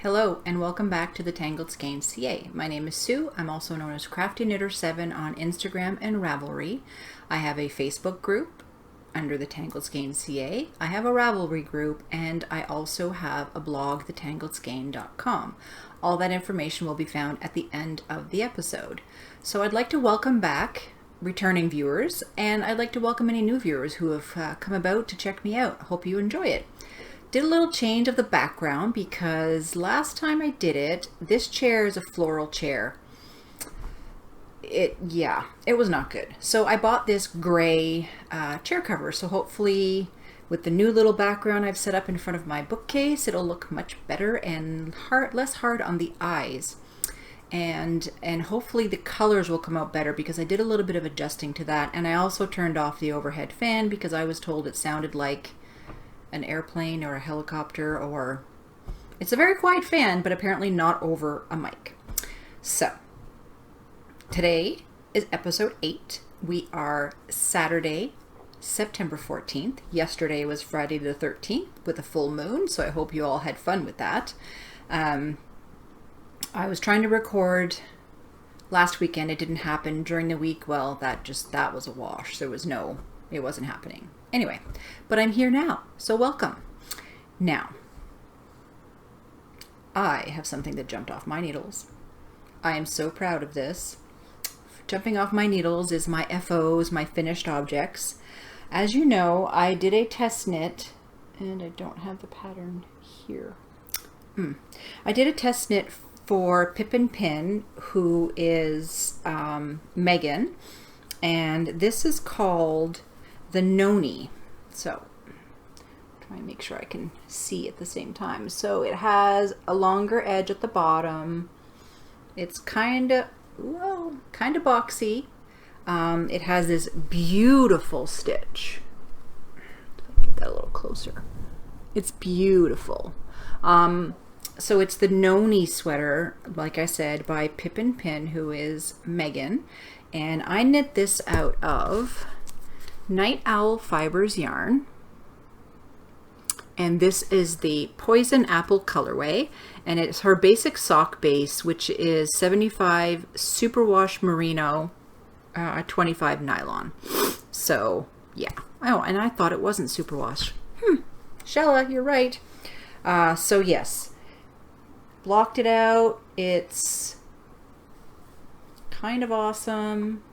Hello and welcome back to the Tangled Skein CA. My name is Sue. I'm also known as Crafty Knitter 7 on Instagram and Ravelry. I have a Facebook group under the Tangled Skein CA. I have a Ravelry group and I also have a blog, thetangled.skein.com. All that information will be found at the end of the episode. So I'd like to welcome back returning viewers, and I'd like to welcome any new viewers who have come about to check me out. I hope you enjoy it. Did a little change of the background because last time I did it, this chair is a floral chair. It was not good. So I bought this gray chair cover. So hopefully with the new little background I've set up in front of my bookcase, it'll look much better and less hard on the eyes. And hopefully the colors will come out better because I did a little bit of adjusting to that. And I also turned off the overhead fan because I was told it sounded like an airplane or a helicopter, or it's a very quiet fan, but apparently not over a mic. So today is episode 8. We are Saturday, September 14th. Yesterday was Friday the 13th with a full moon, so I hope you all had fun with that. I was trying to record last weekend. It didn't happen during the week. Well, that was a wash. It wasn't happening. Anyway, but I'm here now, so welcome. Now, I have something that jumped off my needles. I am so proud of this. Jumping off my needles is my FOs, my finished objects. As you know, I did a test knit, and I don't have the pattern here. I did a test knit for Pip&Pin, who is Megan, and this is called the Noni. So try and make sure I can see at the same time. So it has a longer edge at the bottom. It's kind of boxy. It has this beautiful stitch. Let me get that a little closer. It's beautiful. So it's the Noni sweater, like I said, by Pip&Pin, who is Megan, and I knit this out of Night Owl Fibers yarn, and this is the Poison Apple colorway, and it's her basic sock base, which is 75 superwash merino, 25 nylon. So yeah. Oh, and I thought it wasn't superwash. Shella, you're right. So yes, blocked it out. It's kind of awesome.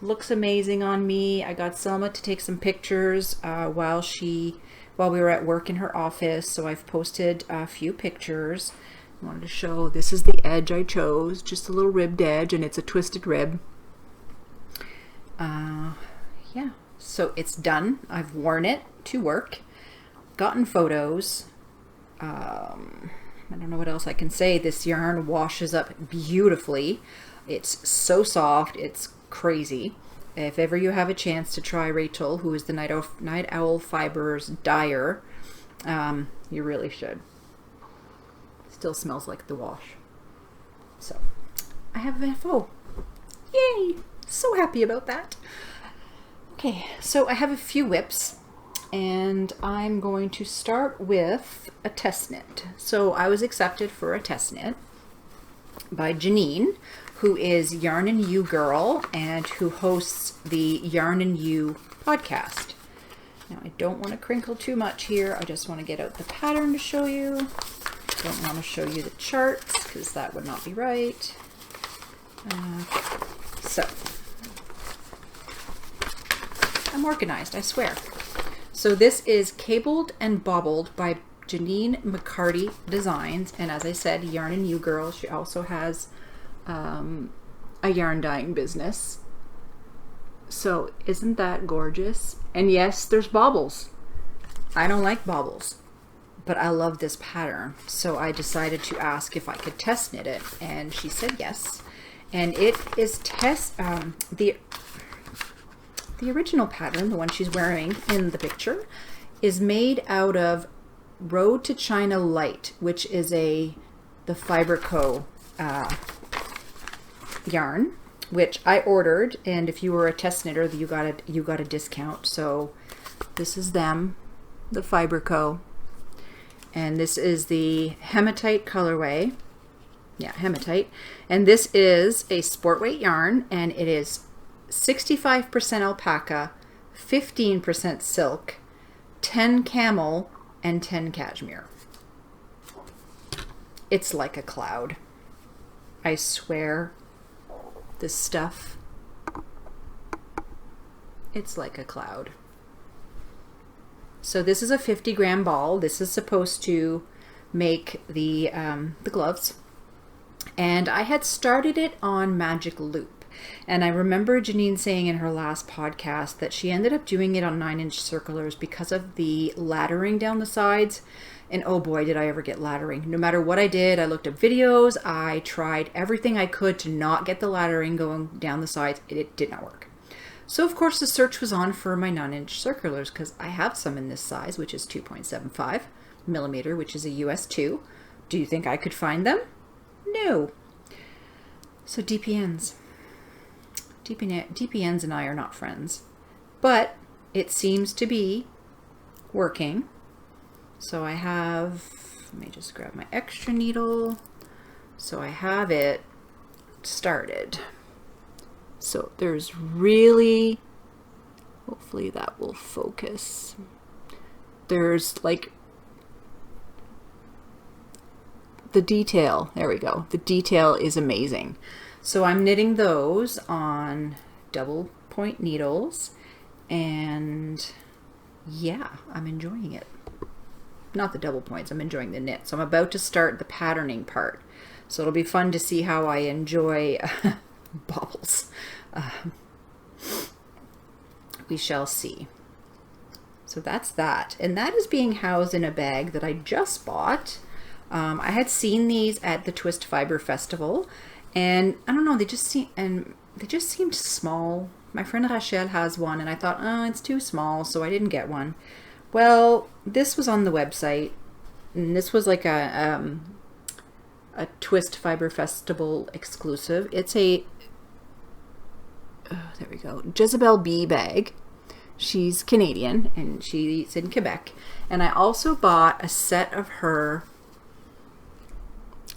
Looks amazing on me. I got Selma to take some pictures while we were at work in her office, so I've posted a few pictures. I wanted to show, this is the edge I chose, just a little ribbed edge, and it's a twisted rib. Yeah, so it's done. I've worn it to work, gotten photos. I don't know what else I can say. This yarn washes up beautifully. It's so soft. It's crazy. If ever you have a chance to try Rachel, who is the Night Owl Fibers dyer, you really should. Still smells like the wash. So I have an FO. Yay! So happy about that. Okay, so I have a few whips, and I'm going to start with a test knit. So I was accepted for a test knit by Janine, who is Yarn and You Girl and who hosts the Yarn and You podcast. Now I don't want to crinkle too much here. I just want to get out the pattern to show you. Don't want to show you the charts because that would not be right. Okay. So I'm organized, I swear. So this is Cabled and Bobbled by Janine McCarty Designs, and as I said, Yarn and You Girl. She also has a yarn dyeing business. So isn't that gorgeous? And yes, there's bobbles. I don't like bobbles, but I love this pattern. So I decided to ask if I could test knit it, and she said yes. And it is the original pattern, the one she's wearing in the picture, is made out of Road to China Light, which is the Fibre Co yarn, which I ordered, and if you were a test knitter, you got a discount. So this is them, the Fibre Co, and this is the Hematite colorway. Yeah, Hematite. And this is a sport weight yarn, and it is 65% alpaca, 15% silk, 10 camel, and 10 cashmere. It's like a cloud. I swear, this stuff, it's like a cloud. So this is a 50-gram ball. This is supposed to make the gloves. And I had started it on Magic Loop. And I remember Janine saying in her last podcast that she ended up doing it on 9-inch circulars because of the laddering down the sides. And oh boy, did I ever get laddering. No matter what I did, I looked at videos, I tried everything I could to not get the laddering going down the sides. It did not work. So of course the search was on for my 9-inch circulars because I have some in this size, which is 2.75 millimeter, which is a US 2. Do you think I could find them? No. So DPNs and I are not friends, but it seems to be working. So I have, let me just grab my extra needle. So I have it started. So there's really, hopefully that will focus. There's like the detail, there we go. The detail is amazing. So I'm knitting those on double point needles, and yeah, I'm enjoying it. Not the double points, I'm enjoying the knit. So I'm about to start the patterning part. So it'll be fun to see how I enjoy bobbles. We shall see. So that's that. And that is being housed in a bag that I just bought. I had seen these at the Twist Fiber Festival, and I don't know, they just seemed small. My friend Rachel has one, and I thought, oh, it's too small, so I didn't get one. Well, this was on the website, and this was like a Twist Fiber Festival exclusive. It's a, oh, there we go, Jezebel B bag. She's Canadian, and she's in Quebec. And I also bought a set of her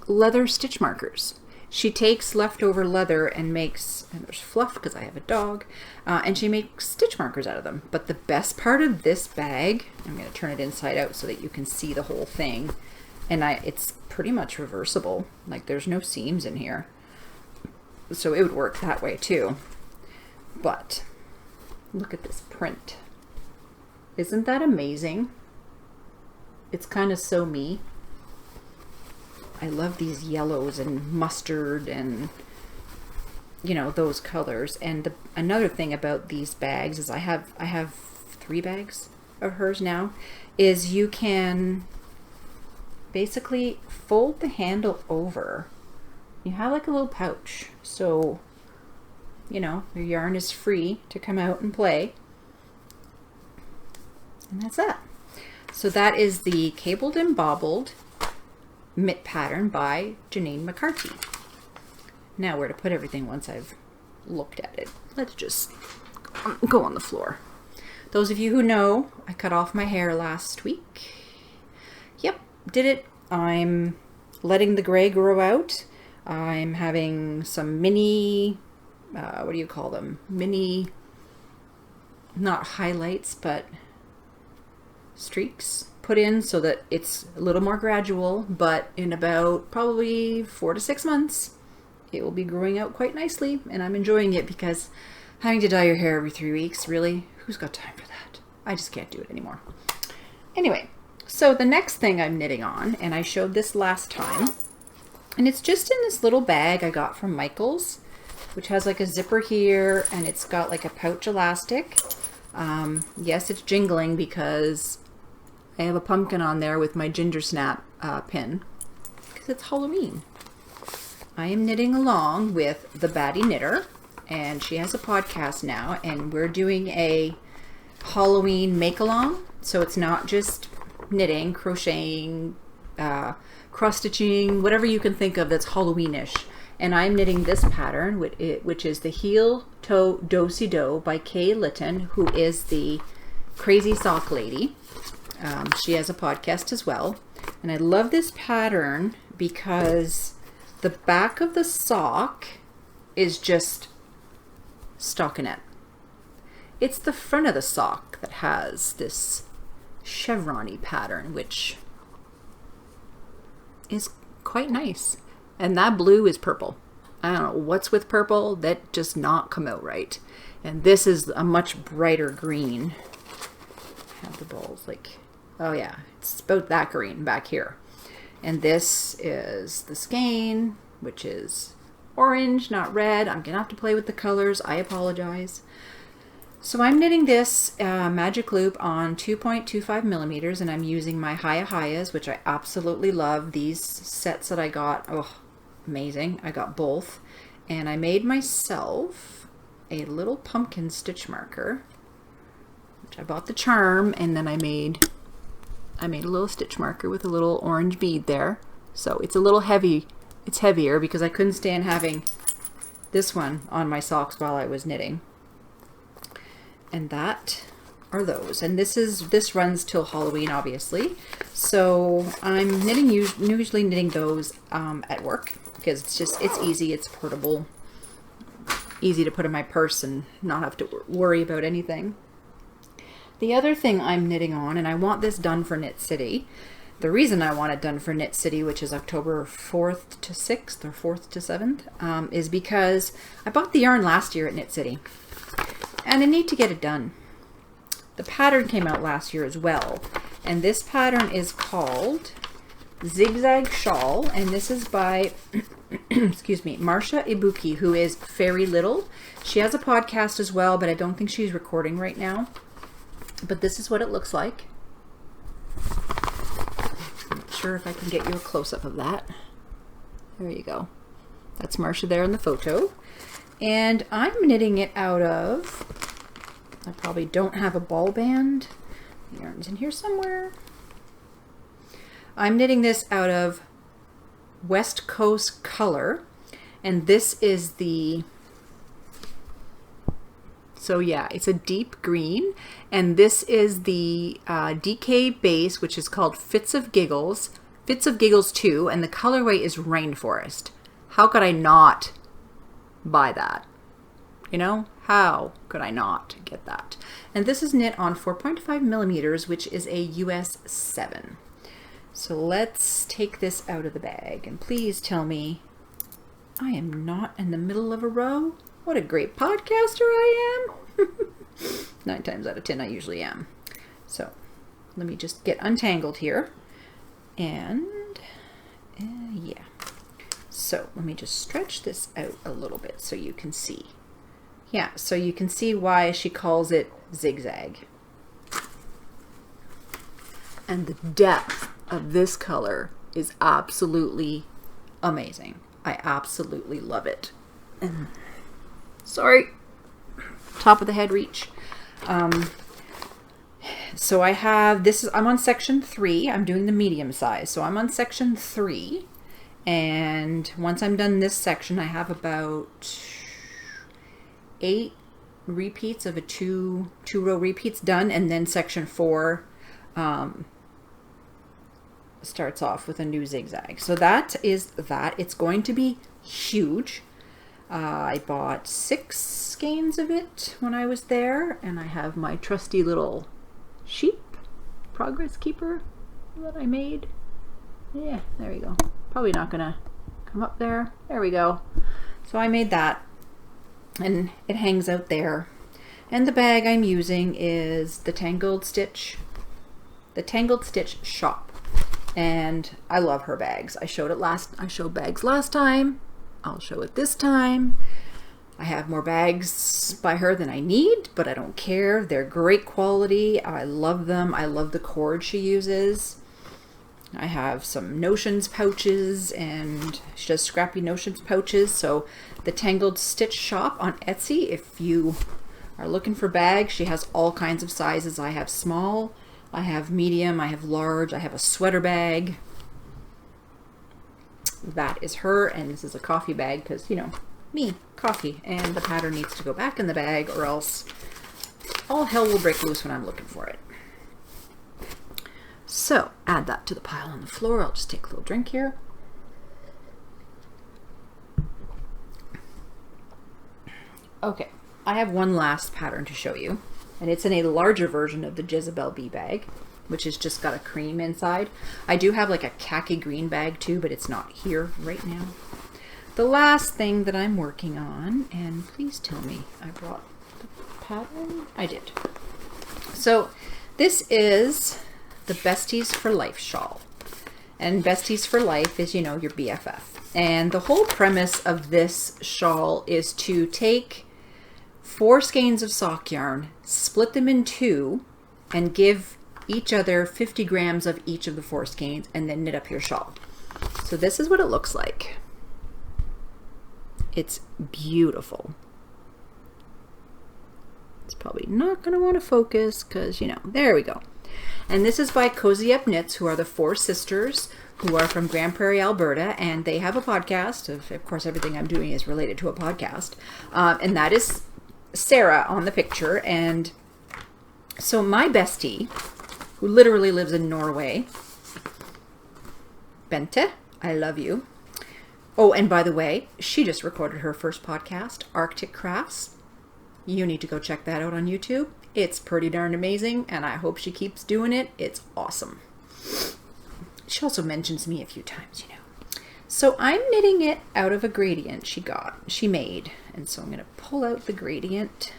leather stitch markers. She takes leftover leather and makes, and there's fluff because I have a dog, and she makes stitch markers out of them. But the best part of this bag, I'm going to turn it inside out so that you can see the whole thing, and it's pretty much reversible. Like, there's no seams in here, so it would work that way too. But look at this print. Isn't that amazing? It's kind of so me. I love these yellows and mustard and, you know, those colors. And another thing about these bags is I have 3 bags of hers now, is you can basically fold the handle over. You have like a little pouch, so you know your yarn is free to come out and play. And that's that. So that is the Cabled and Bobbled Mitt pattern by Janine McCarty. Now where to put everything once I've looked at it. Let's just go on the floor. Those of you who know, I cut off my hair last week. Yep, did it. I'm letting the gray grow out. I'm having some mini, what do you call them? Mini, not highlights, but streaks put in so that it's a little more gradual, but in about probably 4 to 6 months, it will be growing out quite nicely, and I'm enjoying it because having to dye your hair every 3 weeks, really, who's got time for that? I just can't do it anymore. Anyway, so the next thing I'm knitting on, and I showed this last time, and it's just in this little bag I got from Michael's, which has like a zipper here, and it's got like a pouch elastic. Yes, it's jingling because I have a pumpkin on there with my ginger snap pin because it's Halloween. I am knitting along with the Batty Knitter, and she has a podcast now, and we're doing a Halloween make-along. So it's not just knitting, crocheting, cross-stitching, whatever you can think of that's Halloweenish. And I'm knitting this pattern, which is the Heel Toe Do-Si-Do by Kay Litton, who is the Crazy Sock Lady. She has a podcast as well. And I love this pattern because the back of the sock is just stockinette. It's the front of the sock that has this chevron-y pattern, which is quite nice. And that blue is purple. I don't know what's with purple, that just not come out right. And this is a much brighter green. Have the balls like, oh yeah, it's about that green back here. And this is the skein, which is orange, not red. I'm gonna have to play with the colors. I apologize. So I'm knitting this magic loop on 2.25 millimeters, and I'm using my Hayas, which I absolutely love. These sets that I got, oh, amazing. I got both. And I made myself a little pumpkin stitch marker, which I bought the charm, and then I made a little stitch marker with a little orange bead there. So it's a little heavy. It's heavier because I couldn't stand having this one on my socks while I was knitting. And that are those. And this runs till Halloween, obviously. So I'm usually knitting those at work because it's easy, it's portable, easy to put in my purse and not have to worry about anything. The other thing I'm knitting on, and I want this done for Knit City. The reason I want it done for Knit City, which is October 4th to 6th or 4th to 7th, is because I bought the yarn last year at Knit City. And I need to get it done. The pattern came out last year as well. And this pattern is called Zig Zag Shawl. And this is by, excuse me, Marsha Ibuki, who is fairlylittle. She has a podcast as well, but I don't think she's recording right now. But this is what it looks like. I'm not sure if I can get you a close-up of that. There you go. That's Marsha there in the photo. And I'm knitting it out of, I probably don't have a ball band. The yarn's in here somewhere. I'm knitting this out of West Coast Color. And this is the, so yeah, it's a deep green. And this is the DK base, which is called Fits of Giggles Too. And the colorway is Rainforest. How could I not buy that? You know, how could I not get that? And this is knit on 4.5 millimeters, which is a US 7. So let's take this out of the bag, and please tell me I am not in the middle of a row. What a great podcaster I am. 9 times out of 10 I usually am. So let me just get untangled here, and yeah. So let me just stretch this out a little bit so you can see. Yeah, so you can see why she calls it zigzag. And the depth of this color is absolutely amazing. I absolutely love it. And sorry, top of the head reach. So I have, I'm on section 3. I'm doing the medium size. So I'm on section 3. And once I'm done this section, I have about 8 repeats of a two row repeats done, and then section 4 starts off with a new zigzag. So that is that. It's going to be huge. I bought 6 skeins of it when I was there, and I have my trusty little sheep progress keeper that I made. Yeah, there we go. Probably not gonna come up there. There we go. So I made that, and it hangs out there. And the bag I'm using is the Tangled Stitch Shop. And I love her bags. I showed bags last time. I'll show it this time. I have more bags by her than I need, but I don't care. They're great quality. I love them. I love the cord she uses. I have some notions pouches, and she does scrappy notions pouches. So the Tangled Stitch Shop on Etsy, if you are looking for bags, she has all kinds of sizes. I have small, I have medium, I have large, I have a sweater bag. That is her, and this is a coffee bag because, you know, me, coffee, and the pattern needs to go back in the bag or else all hell will break loose when I'm looking for it. So add that to the pile on the floor. I'll just take a little drink here. Okay, I have one last pattern to show you, and it's in a larger version of the Jezebel bee bag, which has just got a cream inside. I do have like a khaki green bag too, but it's not here right now. The last thing that I'm working on, and please tell me I brought the pattern. I did. So this is the Besties for Life shawl. And Besties for Life is, you know, your BFF. And the whole premise of this shawl is to take 4 skeins of sock yarn, split them in 2, and give each other 50 grams of each of the 4 skeins, and then knit up your shawl. So this is what it looks like. It's beautiful. It's probably not going to want to focus because, you know, there we go. And this is by Cozy Up Knits, who are the 4 sisters who are from Grand Prairie, Alberta, and they have a podcast. Of course, everything I'm doing is related to a podcast. And that is Sarah on the picture. And so my bestie, who literally lives in Norway, Bente, I love you. Oh, and by the way, she just recorded her first podcast, Arctic Crafts. You need to go check that out on YouTube. It's pretty darn amazing, and I hope she keeps doing it. It's awesome. She also mentions me a few times, you know. So I'm knitting it out of a gradient she made. And so I'm going to pull out the gradient.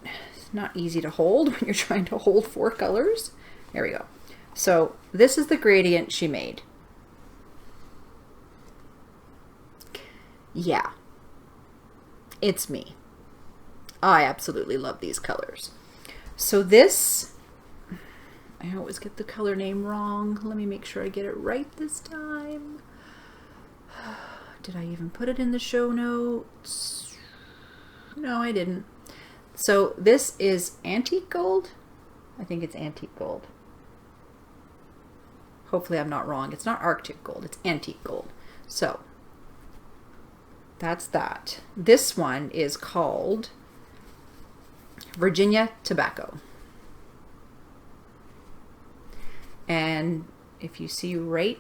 It's not easy to hold when you're trying to hold 4 colors. There we go. So this is the gradient she made. Yeah, it's me. I absolutely love these colors. So this, I always get the color name wrong. Let me make sure I get it right this time. Did I even put it in the show notes? No, I didn't. So this is antique gold. I think it's antique gold. Hopefully I'm not wrong. It's not Arctic gold, it's antique gold. So that's that. This one is called Virginia Tobacco. And if you see right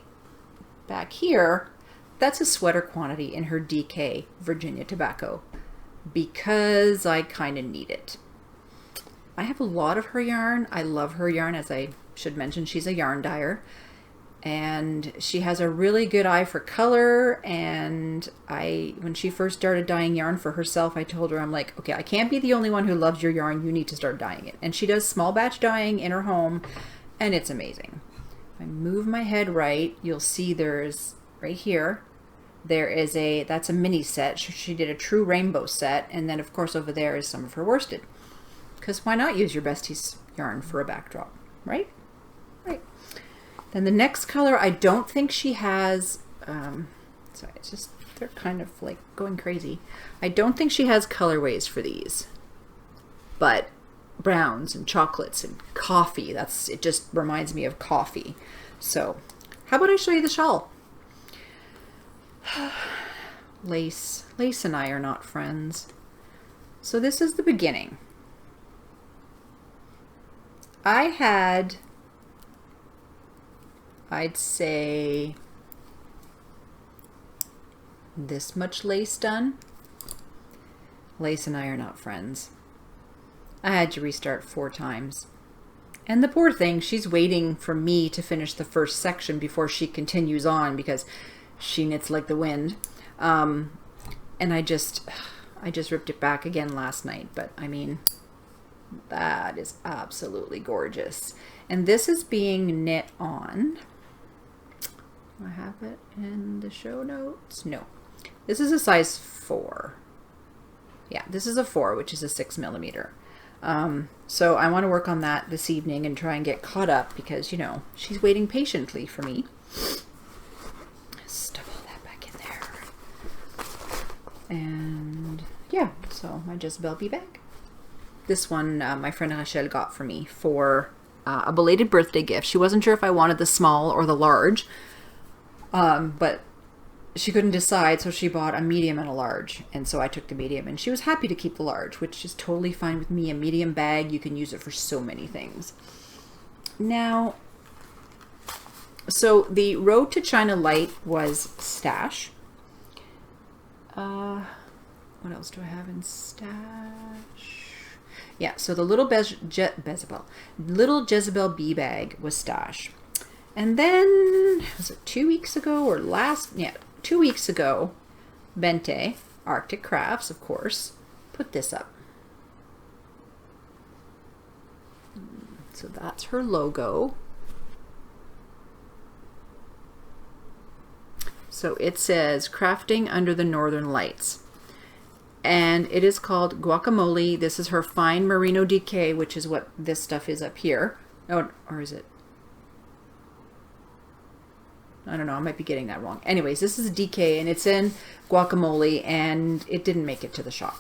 back here, that's a sweater quantity in her DK Virginia Tobacco because I kind of need it. I have a lot of her yarn. I love her yarn. As I should mention, she's a yarn dyer. And she has a really good eye for color. And when she first started dyeing yarn for herself, I told her, I'm like, okay, I can't be the only one who loves your yarn. You need to start dyeing it. And she does small batch dyeing in her home, and it's amazing. If I move my head right, you'll see there's right here, that's a mini set. She did a true rainbow set. And then of course over there is some of her worsted. Because why not use your Besties yarn for a backdrop, right? Right. Then the next color, I don't think she has, sorry, it's just, they're kind of like going crazy. I don't think she has colorways for these, but browns and chocolates and coffee, it just reminds me of coffee. So how about I show you the shawl? Lace and I are not friends. So this is the beginning. I had, I'd say, this much lace done. Lace and I are not friends. I had to restart 4 times. And the poor thing, she's waiting for me to finish the first section before she continues on because she knits like the wind. And I just ripped it back again last night, but I mean, that is absolutely gorgeous. And this is being knit on, do I have it in the show notes? No. This is a size 4. Yeah, this is a 4, which is a 6 millimeter. So I want to work on that this evening and try and get caught up because, you know, she's waiting patiently for me. Stuff all that back in there. And yeah, so my Jezebel bee bag. This one my friend Rachel got for me for a belated birthday gift. She wasn't sure if I wanted the small or the large, but she couldn't decide, so she bought a medium and a large, and so I took the medium, and she was happy to keep the large, which is totally fine with me. A medium bag, you can use it for so many things. Now, So the Road to China Light was stash. What else do I have in stash? Yeah, so the little Jezebel bee bag was stash. And then, was it 2 weeks ago or yeah, 2 weeks ago, Bente, Arctic Crafts, of course, put this up. So that's her logo. So it says Crafting Under the Northern Lights. And it is called Guacamole. This is her fine merino DK, which is what this stuff is up here. Oh, or is it? I don't know. I might be getting that wrong. Anyways, this is DK and it's in Guacamole, and it didn't make it to the shop.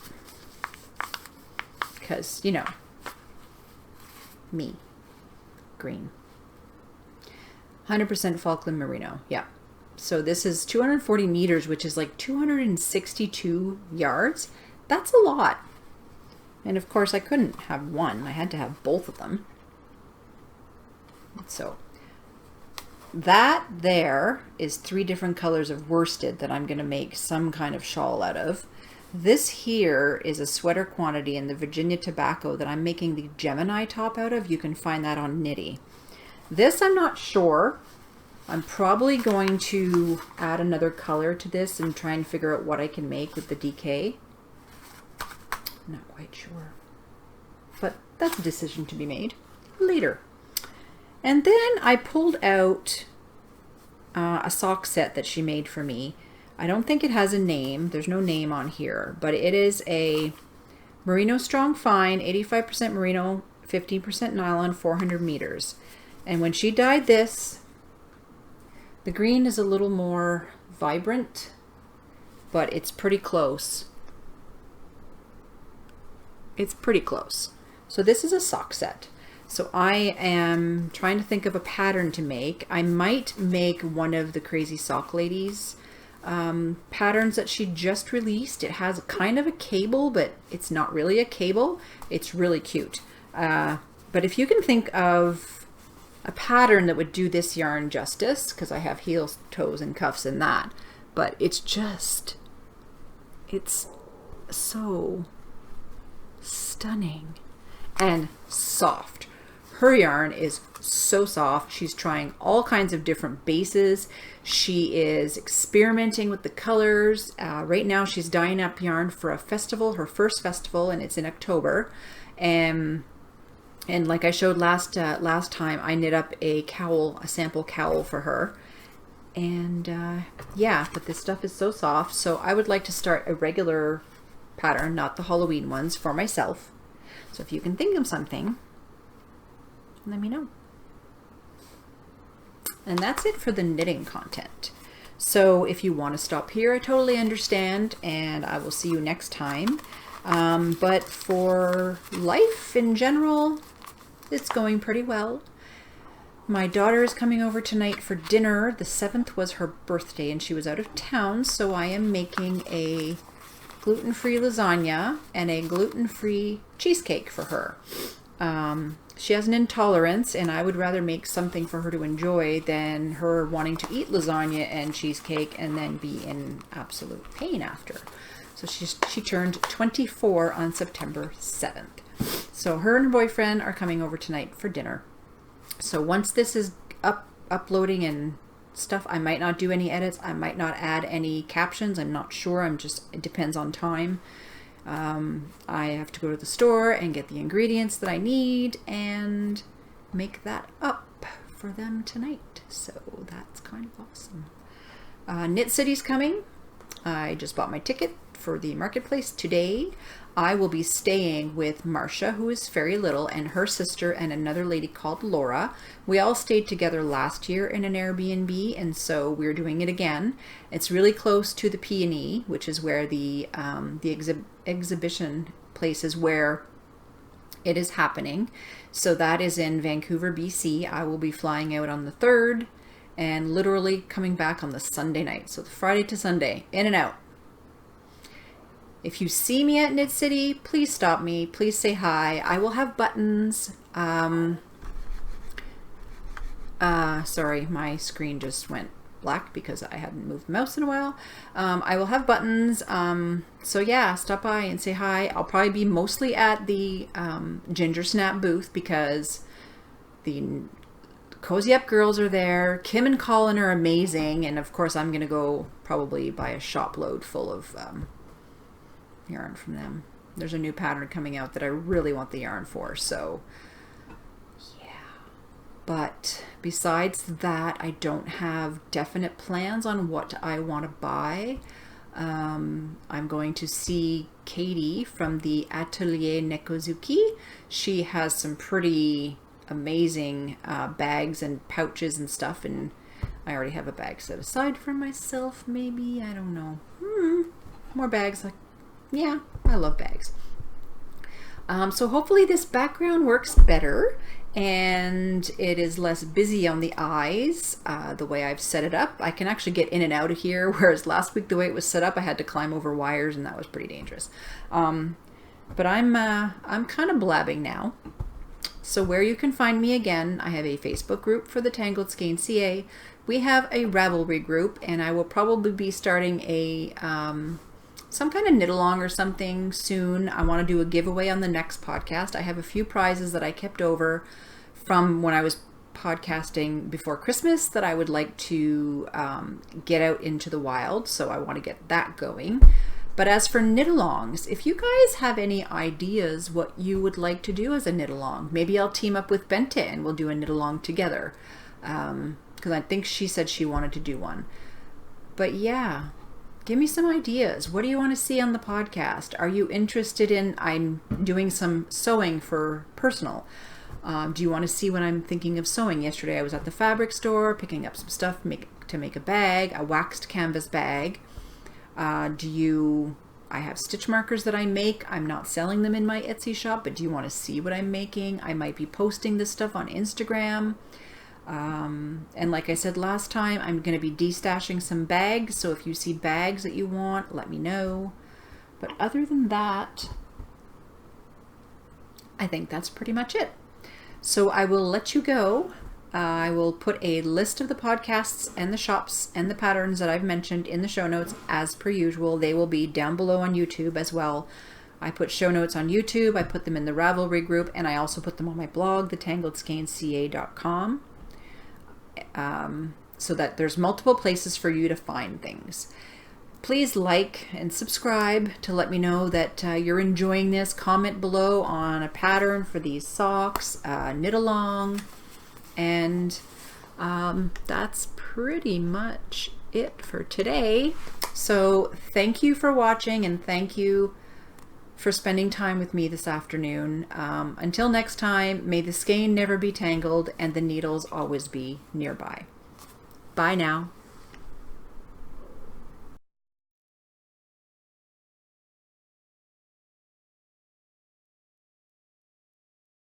Because, you know, me. Green. 100% Falkland merino. Yeah. So this is 240 meters, which is like 262 yards. That's a lot. And of course I couldn't have one. I had to have both of them. So that there is 3 different colors of worsted that I'm going to make some kind of shawl out of. This here is a sweater quantity in the Virginia Tobacco that I'm making the Gemini top out of. You can find that on Knitty. This I'm not sure. I'm probably going to add another color to this and try and figure out what I can make with the DK. Not quite sure. But that's a decision to be made later. And then I pulled out a sock set that she made for me. I don't think it has a name. There's no name on here. But it is a Merino Strong Fine, 85% merino, 15% nylon, 400 meters. And when she dyed this, the green is a little more vibrant, but it's pretty close. It's pretty close. So this is a sock set. So I am trying to think of a pattern to make. I might make one of the Crazy Sock Ladies patterns that she just released. It has kind of a cable, but it's not really a cable. It's really cute. But if you can think of a pattern that would do this yarn justice, because I have heels, toes, and cuffs in that, but it's so stunning and soft. Her yarn is so soft. She's trying all kinds of different bases. She is experimenting with the colors. Right now she's dyeing up yarn for a festival, her first festival, and it's in October. And like I showed last time, I knit up a cowl, a sample cowl for her. And yeah, but this stuff is so soft. So I would like to start a regular pattern, not the Halloween ones, for myself. So if you can think of something, let me know. And that's it for the knitting content. So if you want to stop here, I totally understand, and I will see you next time. But for life in general, it's going pretty well. My daughter is coming over tonight for dinner. The 7th was her birthday and she was out of town, so I am making a gluten-free lasagna and a gluten-free cheesecake for her. She has an intolerance, and I would rather make something for her to enjoy than her wanting to eat lasagna and cheesecake and then be in absolute pain after. So she turned 24 on September 7th. So her and her boyfriend are coming over tonight for dinner. So once this is uploading and stuff, I might not do any edits. I might not add any captions. I'm not sure. It depends on time. I have to go to the store and get the ingredients that I need and make that up for them tonight. So that's kind of awesome. Knit City's coming. I just bought my ticket for the marketplace today. I will be staying with Marsha, who is Very Little, and her sister and another lady called Laura. We all stayed together last year in an Airbnb, and so we're doing it again. It's really close to the P&E, which is where the exhibition place is, where it is happening. So that is in Vancouver, BC. I will be flying out on the 3rd and literally coming back on the Sunday night. So the Friday to Sunday, in and out. If you see me at Knit City, please stop me. Please say hi. I will have buttons. Sorry, my screen just went black because I hadn't moved the mouse in a while. I will have buttons. So yeah, stop by and say hi. I'll probably be mostly at the Ginger Snap booth because the Cozy Up girls are there. Kim and Colin are amazing. And of course, I'm going to go probably buy a shop load full of yarn from them. There's a new pattern coming out that I really want the yarn for. So but besides that, I don't have definite plans on what I want to buy. I'm going to see Katie from the Atelier Nekozuki. She has some pretty amazing bags and pouches and stuff, and I already have a bag set aside for myself, maybe. I don't know. More bags. Like, yeah, I love bags. So hopefully this background works better and it is less busy on the eyes the way I've set it up. I can actually get in and out of here, whereas last week the way it was set up I had to climb over wires and that was pretty dangerous. But I'm kind of blabbing now. So where you can find me again, I have a Facebook group for the Tangled Skein CA. We have a Ravelry group, and I will probably be starting a some kind of knit along or something soon. I want to do a giveaway on the next podcast. I have a few prizes that I kept over from when I was podcasting before Christmas that I would like to get out into the wild. So I want to get that going. But as for knit alongs, if you guys have any ideas what you would like to do as a knit along, maybe I'll team up with Bente and we'll do a knit along together. Because I think she said she wanted to do one. But yeah. Give me some ideas. What do you want to see on the podcast? Are you interested in, I'm doing some sewing for personal. Do you want to see what I'm thinking of sewing? Yesterday I was at the fabric store picking up some stuff to make a bag, a waxed canvas bag. I have stitch markers that I make. I'm not selling them in my Etsy shop, but do you want to see what I'm making? I might be posting this stuff on Instagram. And like I said last time, I'm going to be destashing some bags. So if you see bags that you want, let me know. But other than that, I think that's pretty much it. So I will let you go. I will put a list of the podcasts and the shops and the patterns that I've mentioned in the show notes as per usual. They will be down below on YouTube as well. I put show notes on YouTube. I put them in the Ravelry group, and I also put them on my blog, thetangledskeinca.com. So that there's multiple places for you to find things. Please like and subscribe to let me know that you're enjoying this. Comment below on a pattern for these socks, knit along, and that's pretty much it for today. So thank you for watching, and thank you for spending time with me this afternoon. Until next time, may the skein never be tangled and the needles always be nearby. Bye now.